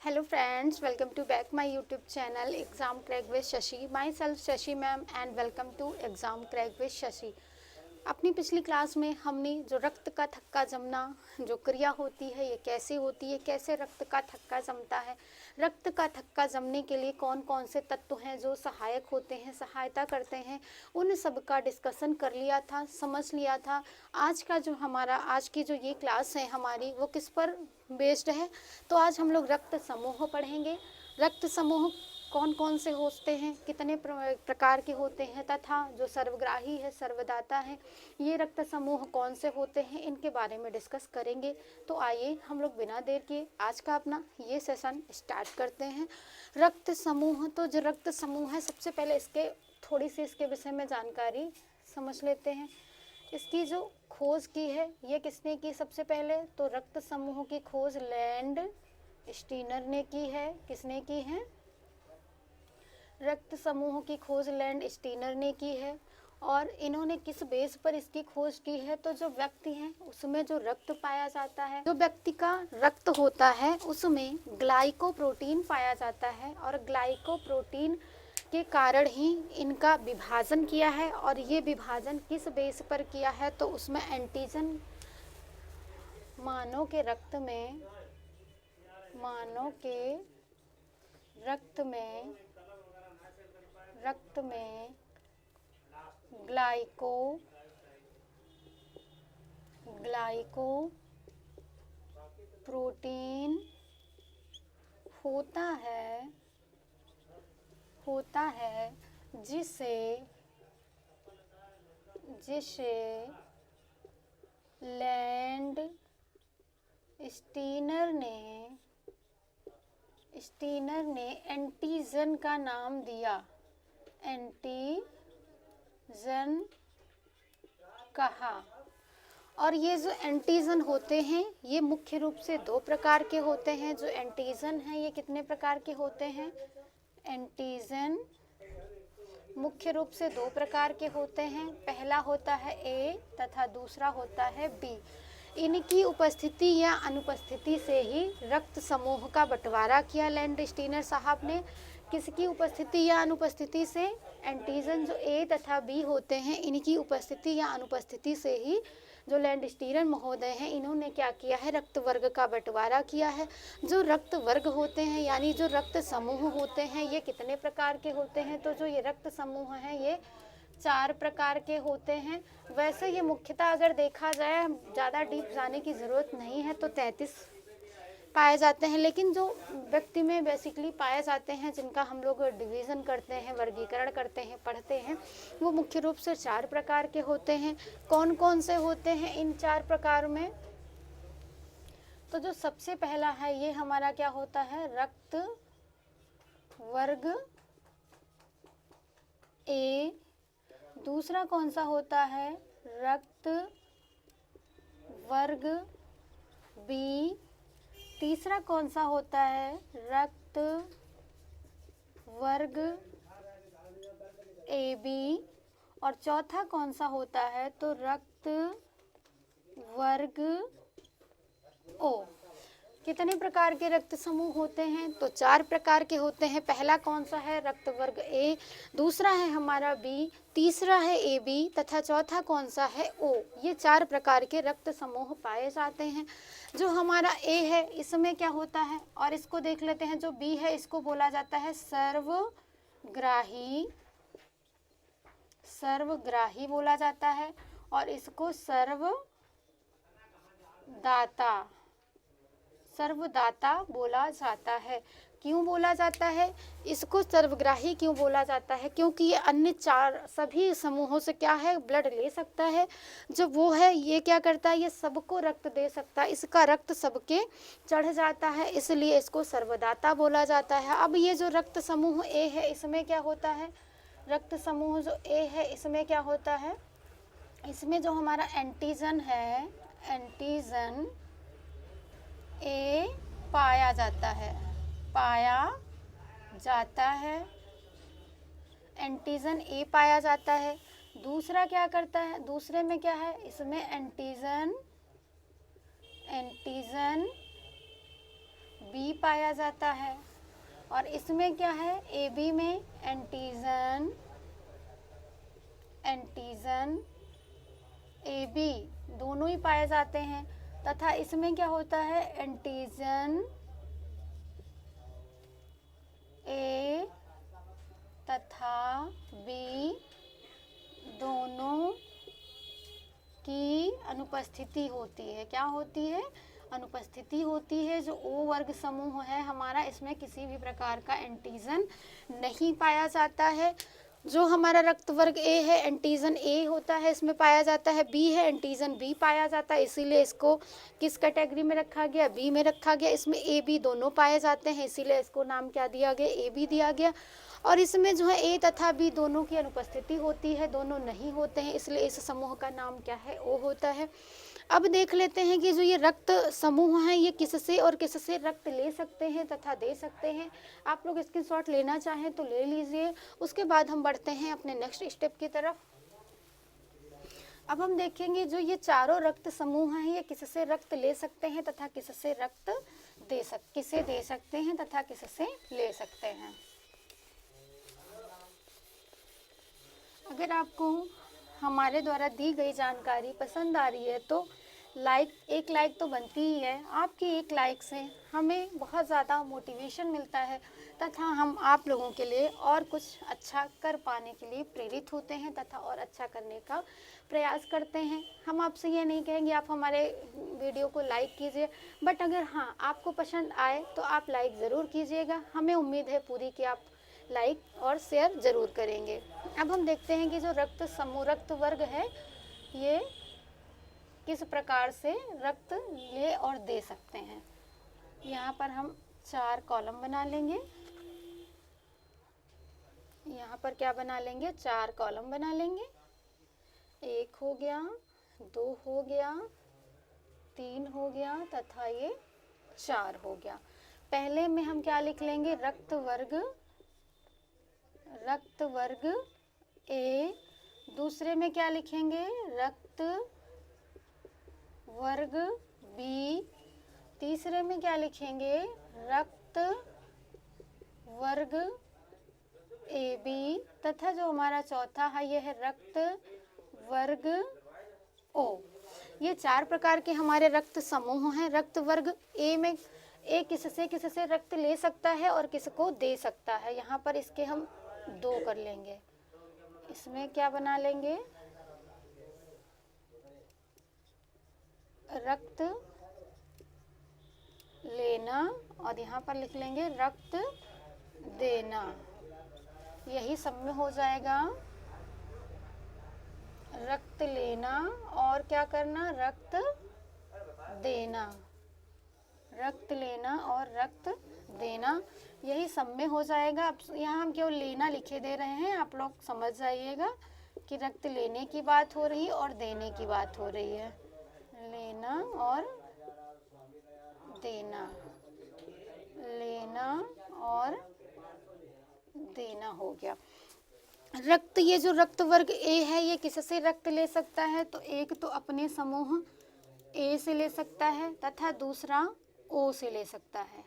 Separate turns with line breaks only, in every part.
Hello friends, welcome to back my YouTube channel Exam Crack with Shashi. Myself Shashi ma'am and welcome to Exam Crack with Shashi. अपनी पिछली class में हमने जो रक्त का थक्का जमना जो क्रिया होती है ये कैसे होती है, कैसे रक्त का थक्का जमता है, रक्त का थक्का जमने के लिए कौन कौन से तत्व हैं जो सहायक होते हैं, सहायता करते हैं, उन सब का डिस्कशन कर लिया था, समझ लिया था। आज की जो ये क्लास है हमारी वो किस पर बेस्ड है, तो आज हम लोग रक्त समूह पढ़ेंगे। रक्त समूह कौन कौन से होते हैं, कितने प्रकार के होते हैं, तथा जो सर्वग्राही है, सर्वदाता है, ये रक्त समूह कौन से होते हैं, इनके बारे में डिस्कस करेंगे। तो आइए हम लोग बिना देर किए आज का अपना ये सेशन स्टार्ट करते हैं। रक्त समूह, तो जो रक्त समूह है सबसे पहले थोड़ी सी इसके विषय में जानकारी समझ लेते हैं। इसकी जो खोज की है ये किसने की, सबसे पहले तो रक्त समूह की खोज लैंड स्टीनर ने की है। किसने की है? रक्त समूह की खोज लैंड स्टीनर ने की है। और इन्होंने किस बेस पर इसकी खोज की है, तो जो व्यक्ति है उसमें जो रक्त पाया जाता है, जो व्यक्ति का रक्त होता है उसमें ग्लाइकोप्रोटीन पाया जाता है, और ग्लाइकोप्रोटीन के कारण ही इनका विभाजन किया है। और ये विभाजन किस बेस पर किया है, तो उसमें एंटीजन मानव के रक्त में ग्लाइकोप्रोटीन होता है जिसे लैंड स्टीनर ने एंटीजन का नाम दिया, एंटीजन कहा। और ये जो एंटीजन होते हैं ये मुख्य रूप से दो प्रकार के होते हैं। जो एंटीजन हैं ये कितने प्रकार के होते हैं? एंटीजन मुख्य रूप से दो प्रकार के होते हैं। पहला होता है ए तथा दूसरा होता है बी। इनकी उपस्थिति या अनुपस्थिति से ही रक्त समूह का बंटवारा किया लैंड स्टीनर साहब ने। किसकी उपस्थिति या अनुपस्थिति से? एंटीजन जो ए तथा बी होते हैं इनकी उपस्थिति या अनुपस्थिति से ही जो लैंड स्टीनर महोदय हैं इन्होंने क्या किया है, रक्त वर्ग का बंटवारा किया है। जो रक्त वर्ग होते हैं यानी जो रक्त समूह होते हैं ये कितने प्रकार के होते हैं, तो जो ये रक्त समूह हैं ये 4 प्रकार के होते हैं। वैसे ये मुख्यतः अगर देखा जाए ज़्यादा डीप जाने की ज़रूरत नहीं है तो 33 पाए जाते हैं, लेकिन जो व्यक्ति में बेसिकली पाए जाते हैं जिनका हम लोग डिवीज़न करते हैं, वर्गीकरण करते हैं, पढ़ते हैं, वो मुख्य रूप से 4 प्रकार के होते हैं। कौन कौन से होते हैं इन 4 प्रकार में? तो जो सबसे पहला है ये हमारा क्या होता है, रक्त वर्ग ए। दूसरा कौन सा होता है? रक्त वर्ग बी। तीसरा कौन सा होता है? रक्त वर्ग ए बी। और चौथा कौन सा होता है? तो रक्त वर्ग ओ। कितने प्रकार के रक्त समूह होते हैं? तो 4 प्रकार के होते हैं। पहला कौन सा है? रक्त वर्ग ए। दूसरा है हमारा बी, तीसरा है ए बी तथा चौथा कौन सा है? ओ। ये 4 प्रकार के रक्त समूह पाए जाते हैं। जो हमारा ए है इसमें क्या होता है, और इसको देख लेते हैं। जो बी है इसको बोला जाता है सर्वग्राही बोला जाता है, और इसको सर्वदाता बोला जाता है। क्यों बोला जाता है इसको सर्वग्राही? क्यों बोला जाता है? क्योंकि ये अन्य 4 सभी समूहों से क्या है, ब्लड ले सकता है। जो वो है ये क्या करता है, ये सबको रक्त दे सकता है, इसका रक्त सबके चढ़ जाता है, इसलिए इसको सर्वदाता बोला जाता है। अब ये जो रक्त समूह ए है इसमें क्या होता है? रक्त समूह जो ए है इसमें क्या होता है? इसमें जो हमारा एंटीजन है, एंटीजन ए पाया जाता है, एंटीजन ए पाया जाता है। दूसरा क्या करता है? दूसरे में क्या है? इसमें एंटीजन बी पाया जाता है। और इसमें क्या है, ए बी में एंटीजन ए बी दोनों ही पाए जाते हैं, तथा इसमें क्या होता है, एंटीजन ए तथा बी दोनों की अनुपस्थिति होती है। क्या होती है, अनुपस्थिति होती है। जो ओ वर्ग समूह है हमारा, इसमें किसी भी प्रकार का एंटीजन नहीं पाया जाता है। जो हमारा रक्त वर्ग ए है, एंटीजन ए होता है, इसमें पाया जाता है। बी है, एंटीजन बी पाया जाता है, इसीलिए इसको किस कैटेगरी में रखा गया, बी में रखा गया। इसमें ए बी दोनों पाए जाते हैं, इसीलिए इसको नाम क्या दिया गया, ए बी दिया गया। और इसमें जो है ए तथा बी दोनों की अनुपस्थिति होती है, दोनों नहीं होते हैं, इसलिए इस समूह का नाम क्या है, ओ होता है। अब देख लेते हैं कि जो ये रक्त समूह हैं ये किससे और किससे रक्त ले सकते हैं तथा दे सकते हैं। आप लोग स्क्रीनशॉट लेना चाहें तो ले लीजिए। उसके बाद हम बढ़ते हैं अपने नेक्स्ट स्टेप की तरफ। अब हम देखेंगे जो ये चारों रक्त समूह हैं ये किससे रक्त ले सकते हैं तथा किससे रक्त किसे दे सकते हैं तथा किससे ले सकते हैं। अगर आपको हमारे द्वारा दी गई जानकारी पसंद आ रही है तो एक लाइक तो बनती ही है। आपकी एक लाइक से हमें बहुत ज़्यादा मोटिवेशन मिलता है तथा हम आप लोगों के लिए और कुछ अच्छा कर पाने के लिए प्रेरित होते हैं तथा और अच्छा करने का प्रयास करते हैं। हम आपसे ये नहीं कहेंगे आप हमारे वीडियो को लाइक कीजिए, बट अगर हाँ आपको पसंद आए तो आप लाइक ज़रूर कीजिएगा। हमें उम्मीद है पूरी कि आप लाइक और शेयर ज़रूर करेंगे। अब हम देखते हैं कि जो रक्त वर्ग है ये किस प्रकार से रक्त ले और दे सकते हैं। यहाँ पर हम 4 कॉलम बना लेंगे। यहाँ पर क्या बना लेंगे, 4 कॉलम बना लेंगे। 1 हो गया, 2 हो गया, 3 हो गया तथा ये 4 हो गया। पहले में हम क्या लिख लेंगे, रक्त वर्ग ए। दूसरे में क्या लिखेंगे, रक्त वर्ग बी। तीसरे में क्या लिखेंगे, रक्त वर्ग ए बी। तथा जो हमारा चौथा है यह है रक्त वर्ग ओ। ये 4 प्रकार के हमारे रक्त समूह हैं। रक्त वर्ग ए में ए किससे रक्त ले सकता है और किसको दे सकता है। यहाँ पर इसके हम 2 कर लेंगे। इसमें क्या बना लेंगे, रक्त लेना, और यहाँ पर लिख लेंगे रक्त देना। यही सब में हो जाएगा, रक्त लेना और क्या करना, रक्त देना। रक्त लेना और रक्त देना यही सब में हो जाएगा। अब यहाँ हम केवल लेना लिखे दे रहे हैं, आप लोग समझ जाइएगा कि रक्त लेने की बात हो रही है और देने की बात हो रही है। लेना और देना, लेना और देना हो गया। रक्त, ये जो रक्त वर्ग ए है ये किससे रक्त ले सकता है, तो एक तो अपने समूह ए से ले सकता है तथा दूसरा ओ से ले सकता है।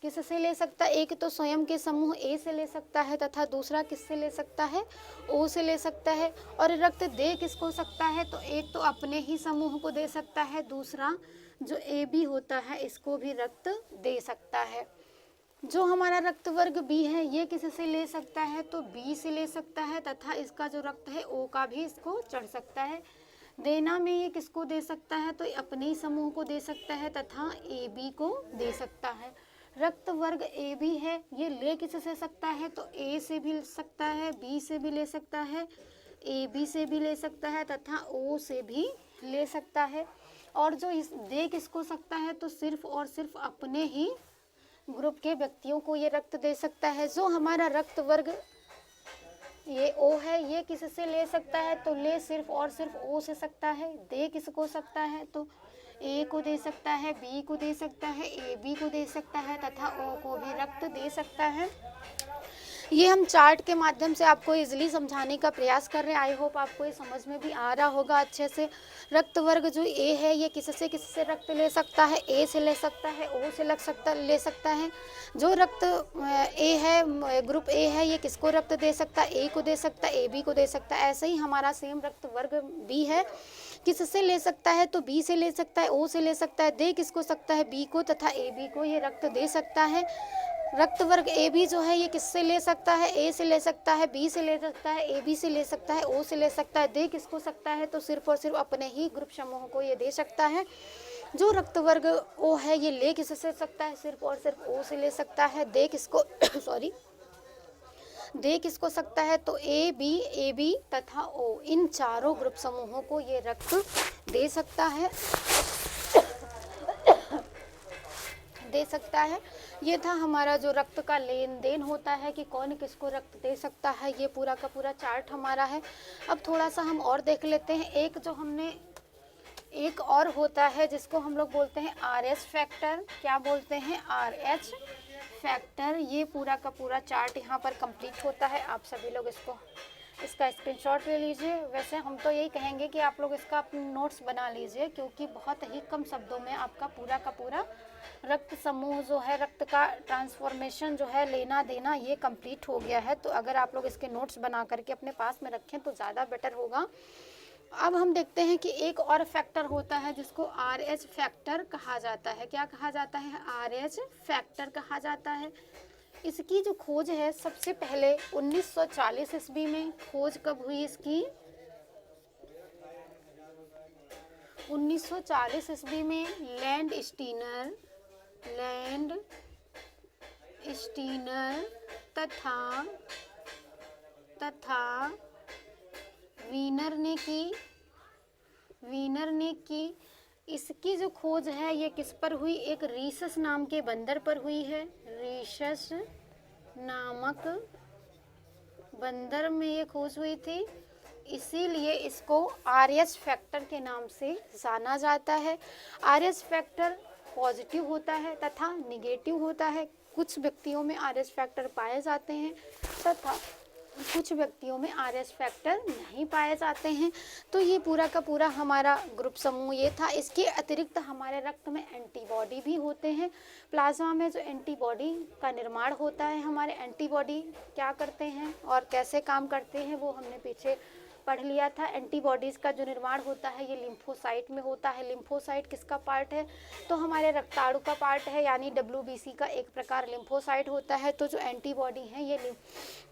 किससे ले सकता है, एक तो स्वयं के समूह ए से ले सकता है तथा दूसरा किससे ले सकता है, ओ से ले सकता है। और रक्त दे किसको सकता है, तो एक तो अपने ही समूह को दे सकता है, दूसरा जो ए बी होता है इसको भी रक्त दे सकता है। जो हमारा रक्त वर्ग बी है ये किससे ले सकता है, तो बी से ले सकता है तथा इसका जो रक्त है ओ का भी इसको चढ़ सकता है। देना में ये किसको दे सकता है, तो अपने ही समूह को दे सकता है तथा ए बी को दे सकता है। रक्त वर्ग ए बी है, ये ले किससे सकता है, तो ए से भी ले सकता है, बी से भी ले सकता है, ए बी से भी ले सकता है तथा ओ से भी ले सकता है। और जो इस दे किसको सकता है, तो सिर्फ और सिर्फ अपने ही ग्रुप के व्यक्तियों को ये रक्त दे सकता है। जो हमारा रक्त वर्ग ये ओ है ये किससे ले सकता है, तो ले सिर्फ और सिर्फ ओ से सकता है। दे किसको सकता है, तो ए को दे सकता है, बी को दे सकता है, ए बी को दे सकता है तथा ओ को भी रक्त दे सकता है। ये हम चार्ट के माध्यम से आपको इजीली समझाने का प्रयास कर रहे हैं। आई होप आपको ये समझ में भी आ रहा होगा अच्छे से। रक्त वर्ग जो ए है ये किससे रक्त ले सकता है, ए से ले सकता है, ओ से ले सकता है। जो रक्त ए है, ग्रुप ए है, ये किसको रक्त दे सकता है, ए को दे सकता है, ए बी को दे सकता है। ऐसे ही हमारा सेम रक्त वर्ग बी है, किससे ले सकता है तो बी से ले सकता है, ओ से ले सकता है, दे किसको सकता है, बी को तथा ए बी को ये रक्त दे सकता है। रक्त वर्ग ए बी जो है ये किससे ले सकता है, ए से ले सकता है, बी से ले सकता है, ए बी से ले सकता है, ओ से ले सकता है, दे किसको सकता है तो सिर्फ और सिर्फ अपने ही ग्रुप समूह को ये दे सकता है। जो रक्त वर्ग ओ है ये ले किससे सकता है, सिर्फ और सिर्फ ओ से ले सकता है। दे किसको सॉरी दे किसको सकता है तो ए बी तथा ओ, इन चारों ग्रुप समूहों को ये रक्त दे सकता है दे सकता है। ये था हमारा जो रक्त का लेन देन होता है कि कौन किसको रक्त दे सकता है, ये पूरा का पूरा चार्ट हमारा है। अब थोड़ा सा हम और देख लेते हैं। एक और होता है जिसको हम लोग बोलते हैं RH फैक्टर। क्या बोलते हैं, RH फैक्टर। ये पूरा का पूरा चार्ट यहाँ पर कंप्लीट होता है। आप सभी लोग इसका स्क्रीनशॉट ले लीजिए। वैसे हम तो यही कहेंगे कि आप लोग इसका अपने नोट्स बना लीजिए, क्योंकि बहुत ही कम शब्दों में आपका पूरा का पूरा रक्त समूह जो है, रक्त का ट्रांसफॉर्मेशन जो है, लेना देना, ये कंप्लीट हो गया है। तो अगर आप लोग इसके नोट्स बना करके अपने पास में रखें तो ज़्यादा बेटर होगा। अब हम देखते हैं कि एक और फैक्टर होता है जिसको RH फैक्टर कहा जाता है। क्या कहा जाता है, RH फैक्टर कहा जाता है। इसकी जो खोज है सबसे पहले 1940 ईस्वी में खोज कब हुई इसकी, 1940 ईस्वी में लैंड स्टीनर तथा वीनर ने की। इसकी जो खोज है ये किस पर हुई, एक रीसस नाम के बंदर पर हुई है। रीसस नामक बंदर में ये खोज हुई थी, इसीलिए इसको RH फैक्टर के नाम से जाना जाता है। RH फैक्टर पॉजिटिव होता है तथा निगेटिव होता है। कुछ व्यक्तियों में RH फैक्टर पाए जाते हैं तथा कुछ व्यक्तियों में RH फैक्टर नहीं पाए जाते हैं। तो ये पूरा का पूरा हमारा ग्रुप समूह ये था। इसके अतिरिक्त हमारे रक्त में एंटीबॉडी भी होते हैं। प्लाज्मा में जो एंटीबॉडी का निर्माण होता है, हमारे एंटीबॉडी क्या करते हैं और कैसे काम करते हैं वो हमने पीछे पढ़ लिया था। एंटीबॉडीज़ का जो निर्माण होता है ये लिम्फोसाइट में होता है। लिम्फोसाइट किसका पार्ट है, तो हमारे रक्ताणु का पार्ट है, यानी WBC का एक प्रकार लिम्फोसाइट होता है। तो जो एंटीबॉडी हैं ये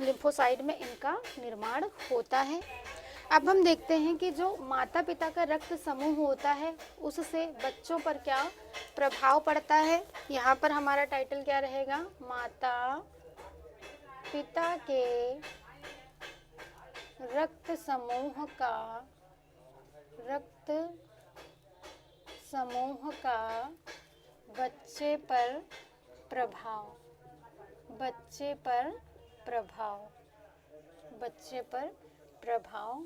लिम्फोसाइट में इनका निर्माण होता है। अब हम देखते हैं कि जो माता पिता का रक्त समूह होता है उससे बच्चों पर क्या प्रभाव पड़ता है। यहाँ पर हमारा टाइटल क्या रहेगा, माता पिता के रक्त समूह का बच्चे पर प्रभाव।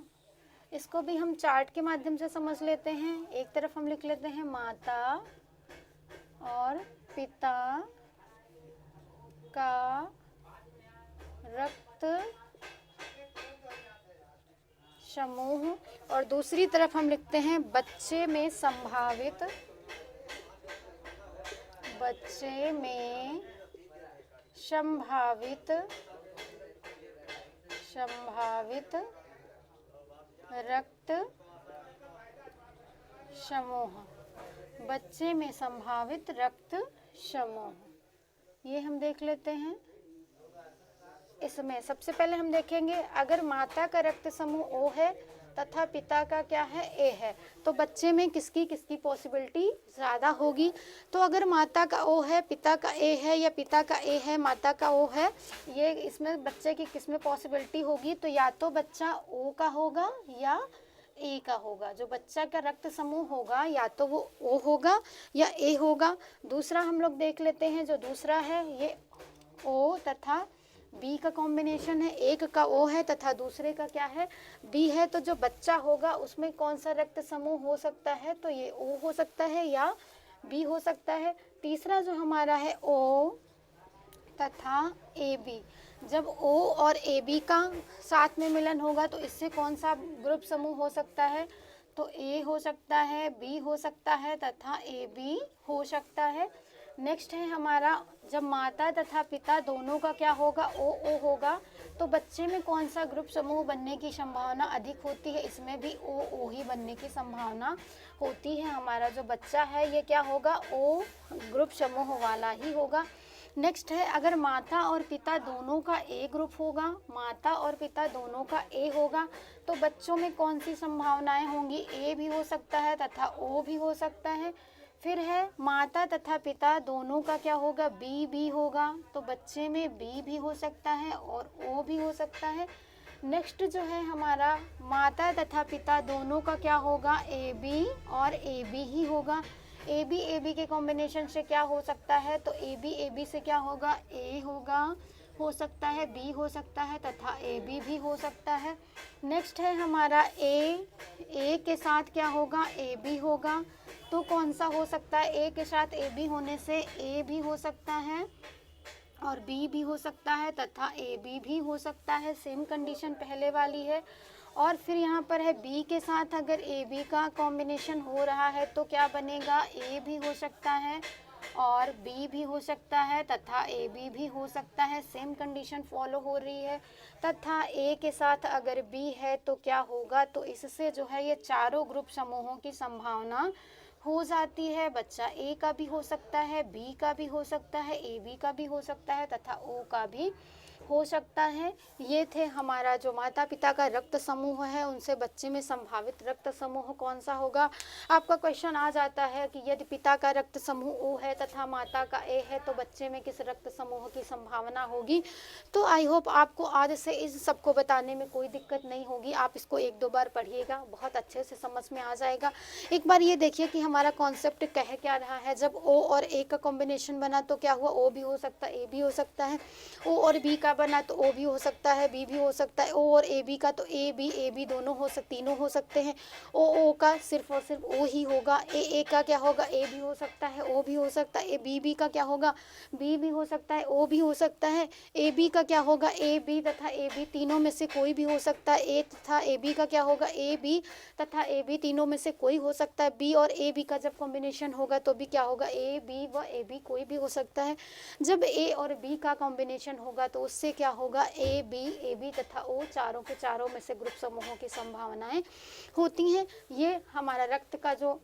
इसको भी हम चार्ट के माध्यम से समझ लेते हैं। एक तरफ हम लिख लेते हैं माता और पिता का रक्त समूह, और दूसरी तरफ हम लिखते हैं बच्चे में संभावित रक्त समूह। बच्चे में संभावित रक्त समूह, ये हम देख लेते हैं। इसमें सबसे पहले हम देखेंगे, अगर माता का रक्त समूह O है तथा पिता का क्या है, A है, तो बच्चे में किसकी पॉसिबिलिटी ज़्यादा होगी। तो अगर माता का O है, पिता का A है, या पिता का A है, माता का O है, ये इसमें बच्चे की किस में पॉसिबिलिटी होगी, तो या तो बच्चा O का होगा या A का होगा। जो बच्चा का रक्त समूह होगा या तो वो O होगा या A होगा। दूसरा हम लोग देख लेते हैं, जो दूसरा है ये O तथा B का कॉम्बिनेशन है। एक का O है तथा दूसरे का क्या है, B है। तो जो बच्चा होगा उसमें कौन सा रक्त समूह हो सकता है, तो ये O हो सकता है या B हो सकता है। तीसरा जो हमारा है O तथा AB, जब O और AB का साथ में मिलन होगा तो इससे कौन सा ग्रुप समूह हो सकता है? तो A हो सकता है, B हो सकता है तथा AB हो सकता है। नेक्स्ट है हमारा, जब माता तथा पिता दोनों का क्या होगा? O होगा, तो बच्चे में कौन सा ग्रुप समूह बनने की संभावना अधिक होती है? इसमें भी O ही बनने की संभावना होती है। हमारा जो बच्चा है ये क्या होगा? O ग्रुप समूह वाला ही होगा। नेक्स्ट है, अगर माता और पिता दोनों का ए ग्रुप होगा, माता और पिता दोनों का ए होगा, तो बच्चों में कौन सी संभावनाएं होंगी? ए भी हो सकता है तथा ओ भी हो सकता है। फिर है, माता तथा पिता दोनों का क्या होगा? बी भी होगा, तो बच्चे में बी भी हो सकता है और ओ भी हो सकता है। नेक्स्ट जो है हमारा, माता तथा पिता दोनों का क्या होगा? ए बी और ए बी ही होगा। ए बी के कॉम्बिनेशन से क्या हो सकता है? तो ए बी से क्या होगा? ए होगा, हो सकता है बी हो सकता है तथा ए बी हो सकता है। नेक्स्ट है हमारा ए के साथ क्या होगा? ए बी होगा, तो कौन सा हो सकता है? ए के साथ ए बी होने से ए भी हो सकता है और बी भी हो सकता है तथा ए बी भी हो सकता है। सेम कंडीशन पहले वाली है। और फिर यहाँ पर है, बी के साथ अगर ए बी का कॉम्बिनेशन हो रहा है तो क्या बनेगा? ए भी हो सकता है और बी भी हो सकता है तथा ए बी भी हो सकता है। सेम कंडीशन फॉलो हो रही है। तथा ए के साथ अगर बी है तो क्या होगा? तो इससे जो है ये चारों ग्रुप समूहों की संभावना हो जाती है। बच्चा ए का भी हो सकता है, बी का भी हो सकता है, ए बी का भी हो सकता है तथा ओ का भी हो सकता है। ये थे हमारा जो माता पिता का रक्त समूह है, उनसे बच्चे में संभावित रक्त समूह कौन सा होगा। आपका क्वेश्चन आ जाता है कि यदि पिता का रक्त समूह ओ है तथा माता का ए है तो बच्चे में किस रक्त समूह की संभावना होगी। तो आई होप आपको आज से इस सबको बताने में कोई दिक्कत नहीं होगी। आप इसको एक दो बार पढ़िएगा, बहुत अच्छे से समझ में आ जाएगा। एक बार ये देखिए कि हमारा कॉन्सेप्ट कह क्या रहा है। जब ओ और ए का कॉम्बिनेशन बना तो क्या हुआ? ओ भी हो सकता है, ए भी हो सकता है। ओ और बी का बना तो ओ भी हो सकता है, बी भी हो सकता है। ओ और ए बी का तो ए बी दोनों तीनों हो सकते हैं। ओ का सिर्फ और सिर्फ ओ ही होगा। ए का क्या होगा? ए भी हो सकता है, ओ भी हो सकता है। ए बी का क्या होगा? बी भी हो सकता है, ओ भी हो सकता है। ए बी का क्या होगा? ए बी तथा ए बी तीनों में से कोई भी हो सकता है। ए तथा ए बी का क्या होगा? ए बी तथा ए बी तीनों में से कोई हो सकता है। बी और ए बी का जब कॉम्बिनेशन होगा तो भी क्या होगा? ए बी व ए बी कोई भी हो सकता है। जब ए और बी का कॉम्बिनेशन होगा तो उससे क्या होगा? ए बी तथा ओ चारों के चारों में से ग्रुप समूहों की संभावनाएं होती हैं। ये हमारा रक्त का जो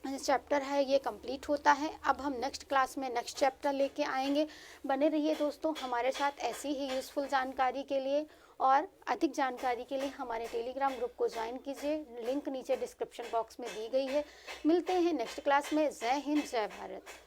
चैप्टर है ये कंप्लीट होता है। अब हम नेक्स्ट क्लास में नेक्स्ट चैप्टर लेके आएंगे। बने रहिए दोस्तों हमारे साथ ऐसी ही यूज़फुल जानकारी के लिए। और अधिक जानकारी के लिए हमारे टेलीग्राम ग्रुप को ज्वाइन कीजिए, लिंक नीचे डिस्क्रिप्शन बॉक्स में दी गई है। मिलते हैं नेक्स्ट क्लास में। जय हिंद, जय भारत।